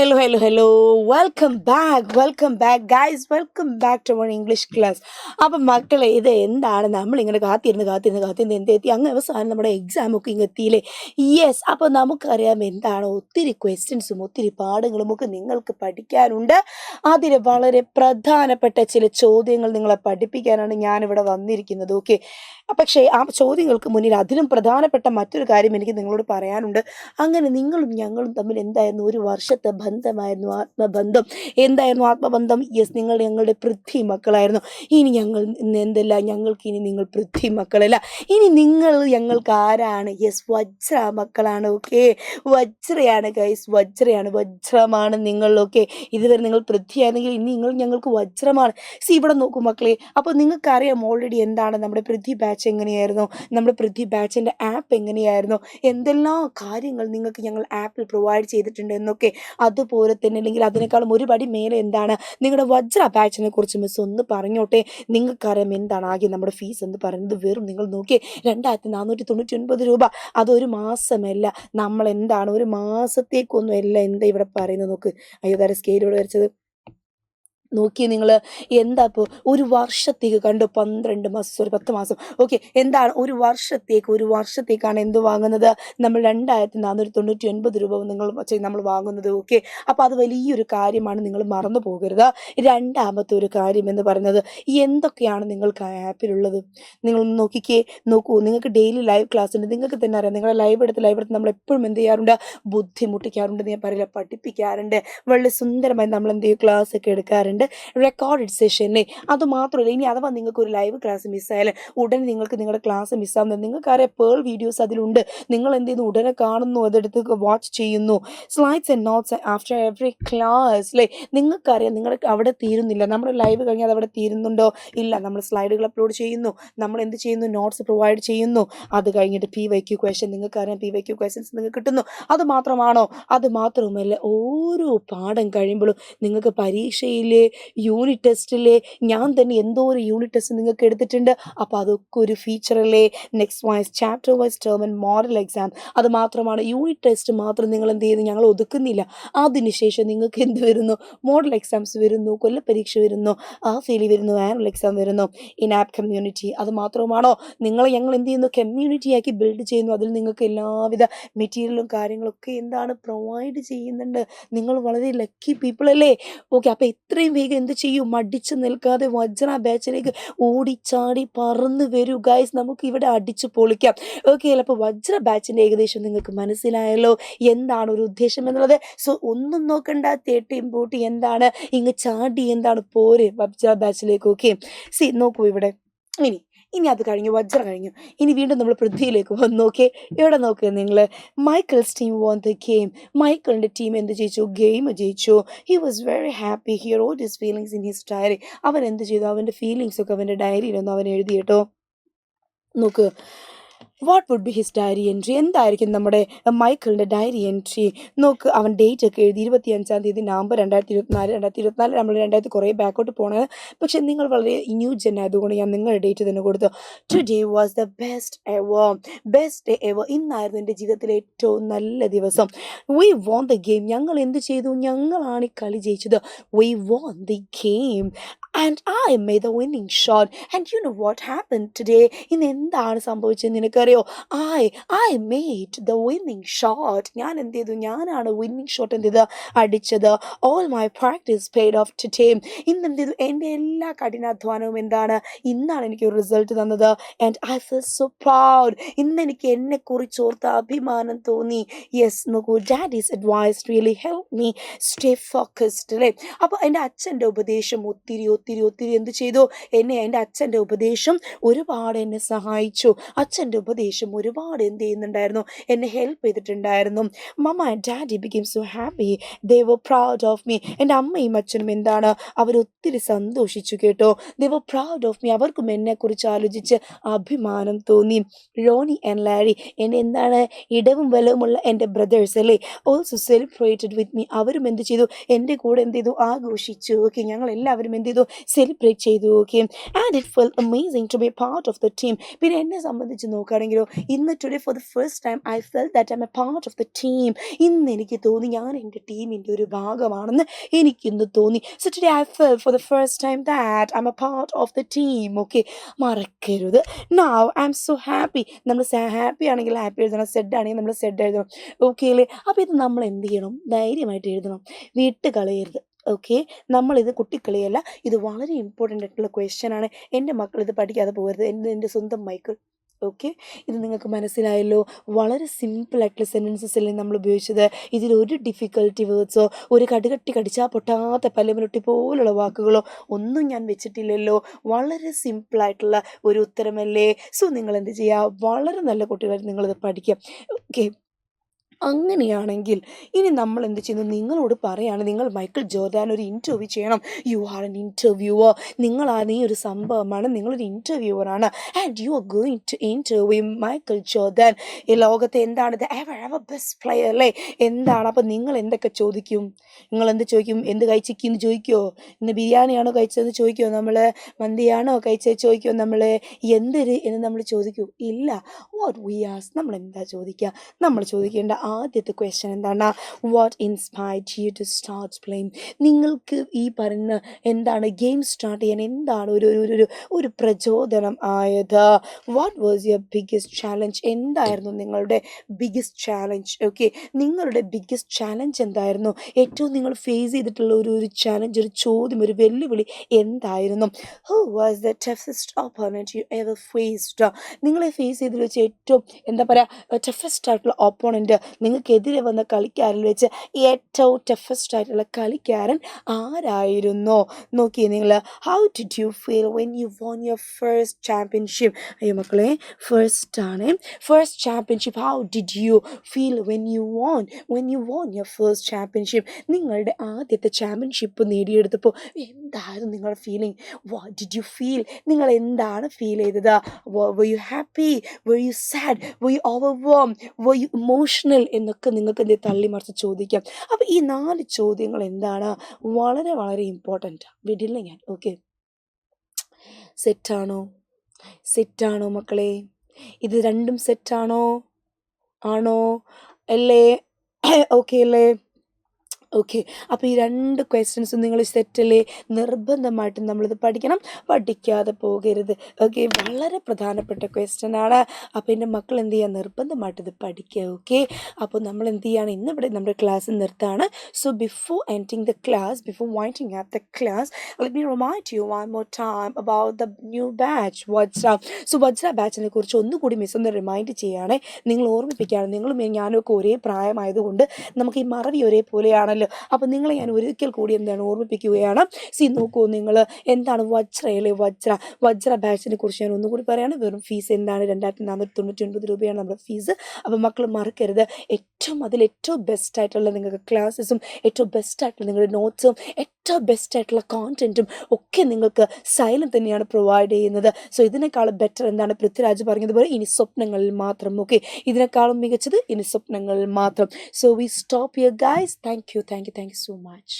Hello. Welcome back, guys. Welcome back to our English class. അപ്പം മക്കളെ ഇത് എന്താണ് നമ്മളിങ്ങനെ കാത്തിരുന്ന് എന്തെത്തി അങ്ങ് അവസാനം നമ്മുടെ എക്സാം ഒക്കെ ഇങ്ങ് എത്തിയില്ലേ. യെസ്, അപ്പോൾ നമുക്കറിയാം എന്താണ് ഒത്തിരി ക്വസ്റ്റ്യൻസും ഒത്തിരി പാഠങ്ങളും ഒക്കെ നിങ്ങൾക്ക് പഠിക്കാനുണ്ട്. അതിൽ വളരെ പ്രധാനപ്പെട്ട ചില ചോദ്യങ്ങൾ നിങ്ങളെ പഠിപ്പിക്കാനാണ് ഞാനിവിടെ വന്നിരിക്കുന്നത്. ഓക്കെ, പക്ഷേ ആ ചോദ്യങ്ങൾക്ക് മുന്നിൽ അതിലും പ്രധാനപ്പെട്ട മറ്റൊരു കാര്യം എനിക്ക് നിങ്ങളോട് പറയാനുണ്ട്. അങ്ങനെ നിങ്ങളും ഞങ്ങളും തമ്മിൽ എന്തായിരുന്നു ഒരു വർഷത്തെ ബന്ധമായിരുന്നു ആത്മബന്ധം. എന്തായിരുന്നു ആത്മബന്ധം? യെസ്, നിങ്ങൾ ഞങ്ങളുടെ പൃഥ്വി മക്കളായിരുന്നു. ഇനി ഞങ്ങൾ എന്തല്ല, ഞങ്ങൾക്ക് ഇനി നിങ്ങൾ പൃഥ്വി മക്കളല്ല, ഇനി നിങ്ങൾ ഞങ്ങൾക്ക് ആരാണ്? യെസ്, വജ്ര മക്കളാണ്. ഓക്കെ, വജ്രയാണ് ഗൈസ്, വജ്രമാണ് നിങ്ങൾ. ഓക്കെ, ഇതുവരെ നിങ്ങൾ പൃഥ്വിയാണെങ്കിൽ ഇനി നിങ്ങൾ ഞങ്ങൾക്ക് വജ്രമാണ്. ഇവിടെ നോക്കൂ മക്കളെ, അപ്പോൾ നിങ്ങൾക്കറിയാം ഓൾറെഡി എന്താണ് നമ്മുടെ പൃഥ്വി ബാച്ച് എങ്ങനെയായിരുന്നു, നമ്മുടെ പൃഥ്വി ബാച്ചിൻ്റെ ആപ്പ് എങ്ങനെയായിരുന്നു, എന്തെല്ലാം കാര്യങ്ങൾ നിങ്ങൾക്ക് ഞങ്ങൾ ആപ്പിൽ പ്രൊവൈഡ് ചെയ്തിട്ടുണ്ട് എന്നൊക്കെ. അതുപോലെ തന്നെ അല്ലെങ്കിൽ അതിനേക്കാളും ഒരുപടി മേലെ എന്താണ് നിങ്ങളുടെ വജ്ര ബാച്ചിനെ കുറിച്ച് മിസ് ഒന്ന് പറഞ്ഞോട്ടെ. നിങ്ങൾക്കറിയാം എന്താണ് ആകെ നമ്മുടെ ഫീസ് എന്ന് പറയുന്നത് വെറും നിങ്ങൾ നോക്കിയേ 2499 രൂപ. അതൊരു മാസമല്ല, നമ്മൾ എന്താണ് ഒരു മാസത്തേക്കൊന്നും അല്ല. എന്താ ഇവിടെ പറയുന്നത് നോക്ക്, അയ്യോ വേറെ സ്കെയിൽ ഇവിടെ വരച്ചത് നോക്കി നിങ്ങൾ. എന്താ ഇപ്പോൾ ഒരു വർഷത്തേക്ക് കണ്ടു 10 മാസം. ഓക്കെ, എന്താണ് ഒരു വർഷത്തേക്കാണ് എന്ത് വാങ്ങുന്നത്? നമ്മൾ 2499 രൂപ നമ്മൾ വാങ്ങുന്നത്. ഓക്കെ, അപ്പോൾ അത് വലിയൊരു കാര്യമാണ്, നിങ്ങൾ മറന്നു പോകരുത്. രണ്ടാമത്തെ ഒരു കാര്യം എന്ന് പറയുന്നത് എന്തൊക്കെയാണ് നിങ്ങൾക്ക് ആ ആപ്പിലുള്ളത് നിങ്ങൾ നോക്കൂ. നിങ്ങൾക്ക് ഡെയിലി ലൈവ് ക്ലാസ് ഉണ്ട്. നിങ്ങൾക്ക് തന്നെ അറിയാം, നിങ്ങളെ ലൈവ് എടുത്ത് നമ്മൾ എപ്പോഴും എന്ത് ചെയ്യാറുണ്ട്? ബുദ്ധിമുട്ടിക്കാറുണ്ട്. ഞാൻ പറയില്ല, പഠിപ്പിക്കാറുണ്ട്. വളരെ സുന്ദരമായി നമ്മൾ എന്ത് ചെയ്യും? ക്ലാസ് ഒക്കെ എടുക്കാറുണ്ട്, റെക്കോർഡഡ് സെഷനിലെ. അതുമാത്രമല്ല, ഇനി അഥവാ നിങ്ങൾക്ക് ഒരു ലൈവ് ക്ലാസ് മിസ്സായാൽ ഉടനെ നിങ്ങൾക്ക് നിങ്ങളുടെ ക്ലാസ് മിസ്സാകുന്നത് നിങ്ങൾക്കറിയാം പേൾ വീഡിയോസ് അതിലുണ്ട്. നിങ്ങൾ എന്ത് ചെയ്യുന്നു? ഉടനെ കാണുന്നു, അതെടുത്ത് വാച്ച് ചെയ്യുന്നു. Slides and notes after every class അല്ലേ. നിങ്ങൾക്കറിയാം നിങ്ങൾക്ക് അവിടെ തീരുന്നില്ല. നമ്മുടെ ലൈവ് കഴിഞ്ഞാൽ അത് അവിടെ തീരുന്നുണ്ടോ? ഇല്ല. നമ്മൾ സ്ലൈഡുകൾ അപ്ലോഡ് ചെയ്യുന്നു, നമ്മൾ എന്ത് ചെയ്യുന്നു? നോട്ട്സ് പ്രൊവൈഡ് ചെയ്യുന്നു. അത് കഴിഞ്ഞിട്ട് PYQ ക്വസ്റ്റ്യൻ, നിങ്ങൾക്കറിയാം PYQ ക്വസ്റ്റ്യൻസ് നിങ്ങൾക്ക് കിട്ടുന്നു. അത് മാത്രമാണോ? അത് മാത്രവുമല്ല, ഓരോ പാഠം കഴിയുമ്പോഴും നിങ്ങൾക്ക് പരീക്ഷയിലെ യൂണിറ്റ് ടെസ്റ്റിലെ ഞാൻ തന്നെ എന്തോ ഒരു യൂണിറ്റ് ടെസ്റ്റ് നിങ്ങൾക്ക് എടുത്തിട്ടുണ്ട്. അപ്പോൾ അതൊക്കെ ഒരു ഫീച്ചറല്ലേ. Next wise chapter wise term and model exam. അത് മാത്രമാണ്, യൂണിറ്റ് ടെസ്റ്റ് മാത്രം നിങ്ങൾ എന്ത് ചെയ്യുന്നു? ഞങ്ങൾ ഒതുക്കുന്നില്ല. അതിനുശേഷം നിങ്ങൾക്ക് എന്ത് വരുന്നു? മോഡൽ എക്സാംസ് വരുന്നു, കൊല്ലപ്പരീക്ഷ വരുന്നു, ഫെയിലി വരുന്നു, ആനുവൽ എക്സാം വരുന്നു, ഇൻ ആപ്പ് കമ്മ്യൂണിറ്റി. അത് മാത്രമാണോ? ഞങ്ങൾ എന്ത് ചെയ്യുന്നു? കമ്മ്യൂണിറ്റിയാക്കി ബിൽഡ് ചെയ്യുന്നു. അതിൽ നിങ്ങൾക്ക് എല്ലാവിധ മെറ്റീരിയലും കാര്യങ്ങളൊക്കെ എന്താണ് പ്രൊവൈഡ് ചെയ്യുന്നുണ്ട്. നിങ്ങൾ വളരെ ലക്കി പീപ്പിൾ അല്ലേ. ഓക്കെ, അപ്പോൾ ഇത്രയും വേഗം എന്ത് ചെയ്യും? മടിച്ചു നിൽക്കാതെ വജ്ര ബാച്ചിലേക്ക് ഓടിച്ചാടി പറന്ന് വരൂ ഗൈസ്, നമുക്ക് ഇവിടെ അടിച്ചു പൊളിക്കാം. ഓക്കെ, അപ്പോൾ വജ്ര ബാച്ചിൻ്റെ ഏകദേശം നിങ്ങൾക്ക് മനസ്സിലായല്ലോ എന്താണ് ഒരു ഉദ്ദേശം എന്നുള്ളത്. സോ ഒന്നും നോക്കണ്ട, തേട്ടിയും പൂട്ടി എന്താണ് ഇങ്ങ് ചാടി എന്താണ് പോരെ വജ്ര ബാച്ചിലേക്ക്. ഓക്കെ, നോക്കൂ ഇവിടെ. ഇനി അത് കഴിഞ്ഞു, വജ്ര കഴിഞ്ഞു. ഇനി വീണ്ടും നമ്മൾ പൃഥ്വിയിലേക്ക് വന്ന് നോക്കിയേ. ഇവിടെ നോക്കുക നിങ്ങൾ, Michael's team won the game. മൈക്കിളിൻ്റെ ടീം എന്ത് ജയിച്ചു? ഗെയിം ജയിച്ചു. He was very happy. He wrote his feelings in his diary. അവൻ എന്ത് ചെയ്തു? അവൻ്റെ ഫീലിങ്സ് ഒക്കെ അവൻ്റെ ഡയറിയിലൊന്നും അവൻ എഴുതി കേട്ടോ. നോക്ക്, what would be his diary entry? എന്തായിരിക്കും നമ്മുടെ മൈക്കിളിൻ്റെ ഡയറി എൻട്രി? നോക്ക്, അവൻ ഡേറ്റ് ഒക്കെ എഴുതി 25 നവംബർ 2024 നമ്മൾ 2000 കുറേ ബാക്കോട്ട് പോണത്. പക്ഷെ നിങ്ങൾ വളരെ ന്യൂ ജെൻ ആയതുകൊണ്ട് ഞാൻ നിങ്ങളുടെ ഡേറ്റ് തന്നെ കൊടുത്തു. Today was the best day ever. ഇന്നായിരുന്നു എൻ്റെ ജീവിതത്തിലെ ഏറ്റവും നല്ല ദിവസം. We won the game. ഞങ്ങൾ എന്ത് ചെയ്തു? ഞങ്ങളാണ് ഈ കളി ജയിച്ചത്. We won the game and I made the winning shot. And you know what happened today? ഇന്ന് എന്താണ് സംഭവിച്ചത് നിനക്കറിയോ? I made the winning shot. ഞാൻ എന്ത് ചെയ്തു? ഞാനാണ് വിന്നിങ് ഷോട്ട് എന്ത് ചെയ്ത് അടിച്ചത്. All my practice paid off today. ഇന്ന് എന്ത് ചെയ്തു? എൻ്റെ എല്ലാ കഠിനാധ്വാനവും എന്താണ്? ഇന്നാണ് എനിക്ക് ഒരു റിസൾട്ട് തന്നത്. And I feel so proud. ഇന്ന് എനിക്ക് എന്നെ കുറിച്ച് ഓർത്ത് അഭിമാനം തോന്നി. യെസ്, നോക്കൂ, Daddy's advice really helped me stay focused അല്ലേ. അപ്പോൾ എൻ്റെ അച്ഛൻ്റെ ഉപദേശം ഒത്തിരി എന്ത് ചെയ്തു? എൻ്റെ അച്ഛൻ്റെ ഉപദേശം ഒരുപാട് എന്നെ സഹായിച്ചു. അച്ഛൻ്റെ ഉപദേശം ഒരുപാട് എന്ത് ചെയ്യുന്നുണ്ടായിരുന്നു? എന്നെ ഹെൽപ്പ് ചെയ്തിട്ടുണ്ടായിരുന്നു. Mamma and daddy became so happy. They were proud of me. എൻ്റെ അമ്മയും അച്ഛനും എന്താണ്? അവരൊത്തിരി സന്തോഷിച്ചു കേട്ടോ. They were proud of me. അവർക്കും എന്നെക്കുറിച്ച് ആലോചിച്ച് അഭിമാനം തോന്നി. റോണി ആൻഡ് ലാരി, എന്നെ എന്താണ് ഇടവും വലവുമുള്ള എൻ്റെ ബ്രദേഴ്സ് അല്ലേ, ഓൾസോ സെലിബ്രേറ്റഡ് വിത്ത് മീ. അവരും എന്ത് ചെയ്തു? എൻ്റെ കൂടെ എന്ത് ചെയ്തു? ആഘോഷിച്ചു. ഓക്കെ, ഞങ്ങൾ എല്ലാവരും എന്ത് ചെയ്തു? സെലിബ്രേറ്റ് ചെയ്തു. Okay, and it felt amazing to be part of the team. പിന്നെ എന്നെ സംബന്ധിച്ച് നോക്കുകയാണെങ്കിൽ പറയുകയാണെങ്കിലോ ഇന്ന് today for the first time I felt that I am a part of the team. ഇന്ന് എനിക്ക് തോന്നി ഞാൻ എൻ്റെ ടീമിൻ്റെ ഒരു ഭാഗമാണെന്ന് എനിക്കിന്ന് തോന്നി. So today I felt for the first time that I am a part of the team. Okay, മറക്കരുത്. Now I am so happy. നമ്മൾ ഹാപ്പി ആണെങ്കിൽ ഹാപ്പി എഴുതണം, സെഡ് ആണെങ്കിൽ നമ്മൾ സെഡ് എഴുതണം. ഓക്കെ അല്ലേ? അപ്പോൾ ഇത് നമ്മൾ എന്ത് ചെയ്യണം? ധൈര്യമായിട്ട് എഴുതണം, വിട്ട് കളയരുത്. ഓക്കെ, നമ്മളിത് കുട്ടിക്കളിയല്ല, ഇത് വളരെ ഇമ്പോർട്ടൻ്റ് ആയിട്ടുള്ള ക്വസ്റ്റ്യൻ ആണ്. എൻ്റെ മക്കൾ ഇത് പഠിക്കാതെ പോകരുത്. എൻ്റെ സ്വന്തം മൈക്കിൾ. ഓക്കെ, ഇത് നിങ്ങൾക്ക് മനസ്സിലായല്ലോ? വളരെ സിമ്പിളായിട്ടുള്ള സെൻറ്റൻസസ് അല്ലേ നമ്മൾ ഉപയോഗിച്ചത്. ഇതിലൊരു ഡിഫിക്കൽട്ടി വേർഡ്സോ ഒരു കടുകട്ടി കടിച്ചാൽ പൊട്ടാത്ത പല്ലുമുട്ടി പോലുള്ള വാക്കുകളോ ഒന്നും ഞാൻ വെച്ചിട്ടില്ലല്ലോ. വളരെ സിമ്പിളായിട്ടുള്ള ഒരു ഉത്തരമല്ലേ? സോ നിങ്ങൾ എന്ത് ചെയ്യുക? വളരെ നല്ല കുട്ടികളായിട്ട് നിങ്ങളിത് പഠിക്കുക. ഓക്കെ, അങ്ങനെയാണെങ്കിൽ ഇനി നമ്മൾ എന്ത് ചെയ്യുന്നു? നിങ്ങളോട് പറയാണ്, നിങ്ങൾ മൈക്കിൾ ജോർദാൻ ഒരു ഇൻ്റർവ്യൂ ചെയ്യണം. You are an interviewer. നീ ഒരു സംഭവമാണ്, നിങ്ങളൊരു ഇൻ്റർവ്യൂവറാണ്. And you are going to interview Michael Jordan. ഈ ലോകത്തെ എന്താണ് ബെസ്റ്റ് പ്ലെയർ അല്ലേ? എന്താണ്? അപ്പം നിങ്ങൾ എന്തൊക്കെ ചോദിക്കും? നിങ്ങൾ എന്ത് ചോദിക്കും? എന്ത് കഴിച്ചിരിക്കുന്നു ചോദിക്കുമോ? ഇന്ന് ബിരിയാണിയാണോ കഴിച്ചതെന്ന് ചോദിക്കുമോ? നമ്മൾ മന്തിയാണോ കഴിച്ചത് ചോദിക്കുമോ? നമ്മൾ എന്തൊരു എന്ന് നമ്മൾ ചോദിക്കൂ? ഇല്ല. വാട്ട് വി ആസ്, നമ്മൾ എന്താ ചോദിക്കുക? നമ്മൾ ചോദിക്കേണ്ട ആദ്യത്തെ ക്വസ്റ്റ്യൻ എന്താണ്? What inspired you to start playing? നിങ്ങൾക്ക് ഈ പറയുന്ന എന്താണ് ഗെയിം സ്റ്റാർട്ട് ചെയ്യാൻ എന്താണ് ഒരു പ്രചോദനം ആയത്? What was your biggest challenge? എന്തായിരുന്നു നിങ്ങളുടെ ബിഗ്ഗസ്റ്റ് ചാലഞ്ച്? ഓക്കെ, നിങ്ങളുടെ ബിഗ്ഗസ്റ്റ് ചാലഞ്ച് എന്തായിരുന്നു? ഏറ്റവും നിങ്ങൾ ഫേസ് ചെയ്തിട്ടുള്ള ഒരു ചാലഞ്ച്, ഒരു ചോദ്യം, ഒരു വെല്ലുവിളി എന്തായിരുന്നു? Who was the toughest opponent you ever faced? നിങ്ങളെ ഫേസ് ചെയ്തതിൽ വെച്ച് ഏറ്റവും എന്താ പറയുക ടഫസ്റ്റ് ആയിട്ടുള്ള ഓപ്പോണൻറ്റ്, നിങ്ങൾക്കെതിരെ വന്ന കളിക്കാരിൽ വെച്ച് ഏറ്റവും ടഫസ്റ്റ് ആയിട്ടുള്ള കളിക്കാരൻ ആരായിരുന്നു? നോക്കിയേ നിങ്ങൾ. How did you feel when you won your first championship? അയ്യോ മക്കളെ, first championship. How did you feel when you won your first championship? നിങ്ങളുടെ ആദ്യത്തെ ചാമ്പ്യൻഷിപ്പ് നേടിയെടുത്തപ്പോൾ എന്തായിരുന്നു നിങ്ങളുടെ feeling? What did you feel? നിങ്ങൾ എന്താണ് ഫീൽ ചെയ്തത്? were you happy? were you sad? were you overwhelmed? were you emotional? എന്നൊക്കെ നിങ്ങൾക്ക് എന്ത് തള്ളി മറിച്ച് ചോദിക്കാം. അപ്പം ഈ 4 ചോദ്യങ്ങൾ എന്താണ്? വളരെ വളരെ ഇമ്പോർട്ടൻ്റ്. വിടില്ല ഞാൻ. ഓക്കെ, സെറ്റാണോ മക്കളെ? ഇത് രണ്ടും സെറ്റാണോ? ആണോ? അല്ലേ? ഓക്കെ അല്ലേ? ഓക്കെ, അപ്പോൾ ഈ 2 ക്വസ്റ്റ്യൻസും നിങ്ങൾ സെറ്റല്ലേ? നിർബന്ധമായിട്ടും നമ്മളിത് പഠിക്കണം, പഠിക്കാതെ പോകരുത്. ഓക്കെ, വളരെ പ്രധാനപ്പെട്ട ക്വസ്റ്റ്യൻ ആണ്. അപ്പോൾ എൻ്റെ മക്കൾ എന്ത് ചെയ്യുക? നിർബന്ധമായിട്ട് ഇത് പഠിക്കുക. ഓക്കെ, അപ്പോൾ നമ്മൾ എന്ത് ചെയ്യുകയാണ്? ഇന്നിവിടെ നമ്മുടെ ക്ലാസ് നിർത്താണ്. So before ending the class, before winding up the class, let me remind you one more time about the new batch Vajra. So Vajra ബാച്ചിനെ കുറിച്ച് ഒന്നുകൂടി മിസ് ഒന്ന് റിമൈൻഡ് ചെയ്യുകയാണെ, നിങ്ങൾ ഓർമ്മിപ്പിക്കുകയാണ്. നിങ്ങളും ഞാനും ഒക്കെ ഒരേ പ്രായമായതുകൊണ്ട് നമുക്ക് ഈ മറവി ഒരേപോലെയാണല്ലോ. അപ്പം നിങ്ങളെ ഞാൻ ഒരിക്കൽ കൂടി എന്താണ് ഓർമ്മിപ്പിക്കുകയാണ്. നോക്കൂ നിങ്ങൾ, എന്താണ് വജ്ര ബാച്ചിനെ കുറിച്ച് ഞാൻ ഒന്നുകൂടി പറയുകയാണ്. വെറും ഫീസ് എന്താണ്? 2499 രൂപയാണ് നമ്മുടെ ഫീസ്. അപ്പം മക്കൾ മറക്കരുത്, ഏറ്റവും ബെസ്റ്റായിട്ടുള്ള നിങ്ങൾക്ക് ക്ലാസ്സസും ഏറ്റവും ബെസ്റ്റായിട്ടുള്ള നിങ്ങളുടെ നോട്ട്സും ഏറ്റവും ബെസ്റ്റായിട്ടുള്ള കോണ്ടൻറ്റും ഒക്കെ നിങ്ങൾക്ക് സൈലം തന്നെയാണ് പ്രൊവൈഡ് ചെയ്യുന്നത്. സോ ഇതിനേക്കാളും ബെറ്റർ എന്താണ്? പൃഥ്വിരാജ് പറഞ്ഞതുപോലെ ഇനി സ്വപ്നങ്ങളിൽ മാത്രം. ഓക്കെ, ഇതിനേക്കാളും മികച്ചത് ഇനി സ്വപ്നങ്ങളിൽ മാത്രം. So we stop here guys. Thank you so much.